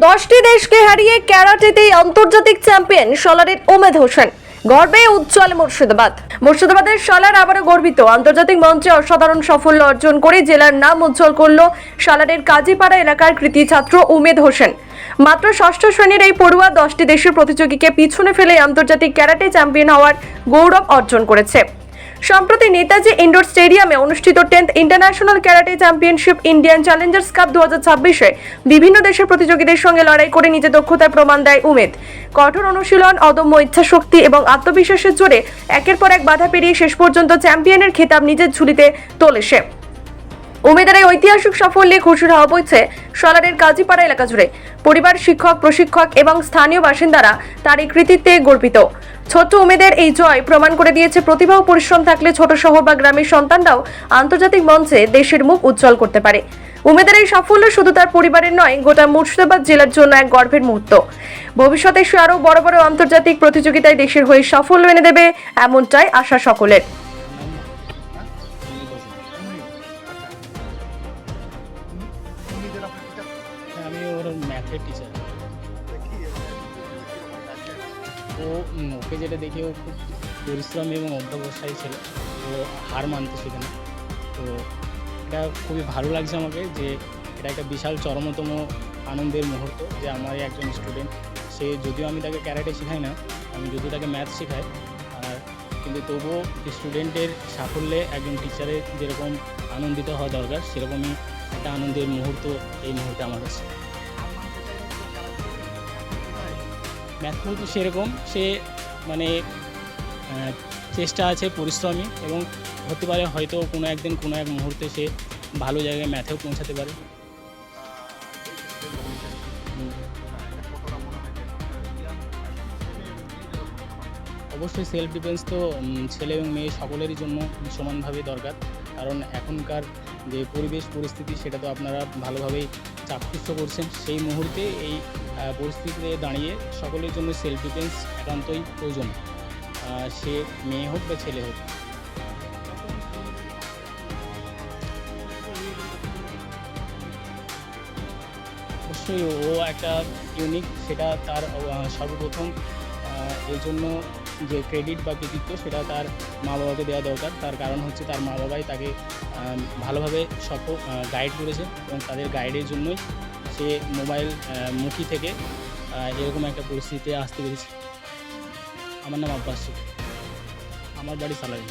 10টি দেশকে হারিয়ে ক্যারাটেতেই আন্তর্জাতিক চ্যাম্পিয়ন সালারের উমেদ হোসেন। গর্বে উজ্জ্বল মুর্শিদাবাদের সালার আবারও গর্বিত। আন্তর্জাতিক মঞ্চে অসাধারণ সাফল্য অর্জন করে জেলার নাম উজ্জ্বল করল সালারের কাজীপাড়া এলাকার কৃতি ছাত্র উমেদ হোসেন। মাত্র ষষ্ঠ শ্রেণীর এই পড়ুয়া 10টি দেশের প্রতিযোগীকে পিছনে ফেলে আন্তর্জাতিক ক্যারাটে চ্যাম্পিয়ন হওয়ার গৌরব অর্জন করেছে। সম্প্রতি নেতাজি ইনডোর স্টেডিয়ামে অনুষ্ঠিত 10th international karate championship Indian challengers cup 2026-এ বিভিন্ন দেশের প্রতিযোগীদের সঙ্গে লড়াই করে নিজের দক্ষতার প্রমাণ দেয় উমেদ। কঠোর অনুশীলন, অদম্য ইচ্ছাশক্তি এবং আত্মবিশ্বাসের জোরে একের পর এক বাধা পেরিয়ে শেষ পর্যন্ত চ্যাম্পিয়নের খেতাব নিজের ঝুলিতে তোলে সে। উমেদের এই ঐতিহাসিক সাফল্যে খুশির হাওয়া বইছে সালারের কাজীপাড়া এলাকা জুড়ে। পরিবার, শিক্ষক, প্রশিক্ষক এবং স্থানীয় বাসিন্দারা তার এই কৃতিত্বে গর্বিত। ছোট্ট উমেদের এই জয় প্রমাণ করে দিয়েছে প্রতিভা ও পরিশ্রম থাকলে ছোট শহর বা গ্রামের সন্তানরাও আন্তর্জাতিক মঞ্চে দেশের মুখ উজ্জ্বল করতে পারে। উমেদের এই সাফল্য শুধু তার পরিবারের নয়, গোটা মুর্শিদাবাদ জেলার জন্য এক গর্বের মুহূর্ত। ভবিষ্যতে সে আরও বড় বড় আন্তর্জাতিক প্রতিযোগিতায় দেশের হয়ে সাফল্য এনে দেবে, এমনটাই আশা সকলের। আমি ওর ম্যাথের টিচার। ওকে যেটা দেখে ও খুব পরিশ্রমী এবং অধ্যবসায়ী ছিল, ও হার মানতে শেখে না। তো এটা খুবই ভালো লাগছে আমাকে যে এটা একটা বিশাল চরমতম আনন্দের মুহূর্ত যে আমার একজন স্টুডেন্ট, সে যদিও আমি তাকে ক্যারাটে শেখাই না, আমি যদিও তাকে ম্যাথ শেখাই, আর কিন্তু তবুও স্টুডেন্টের সাফল্যে একজন টিচারের যেরকম আনন্দিত হওয়া দরকার সেরকমই একটা আনন্দের মুহূর্ত এই মুহূর্তে আমার কাছে। ম্যাথ কিন্তু সেরকম, সে মানে চেষ্টা আছে, পরিশ্রমী, এবং হতে পারে হয়তো কোনো একদিন কোনো এক মুহূর্তে সে ভালো জায়গায় ম্যাথেও পৌঁছাতে পারে। অবশ্যই সেলফ ডিফেন্স তো ছেলে এবং মেয়ে সকলেরই জন্য সমানভাবে দরকার, কারণ এখনকার যে পরিবেশ পরিস্থিতি সেটা তো আপনারা ভালোভাবেই চাক্ষুষ করছেন। সেই মুহূর্তে এই পরিস্থিতিতে দাঁড়িয়ে সকলের জন্য সেলফ ডিফেন্স একান্তই প্রয়োজন, সে মেয়ে হোক বা ছেলে হোক। অবশ্যই ও একটা ইউনিক, সেটা তার সর্বপ্রথম এর জন্য যে ক্রেডিট বা কৃতিত্ব সেটা তার মা বাবাকে দেওয়া দরকার। তার কারণ হচ্ছে তার মা বাবাই তাকে ভালোভাবে গাইড করেছে এবং তাদের গাইডের জন্যই সে মোবাইল মুখী থেকে এরকম একটা পরিস্থিতিতে আসতে পেরেছে। আমার নাম আব্বাস শেখ, আমার বাড়ি সালারি।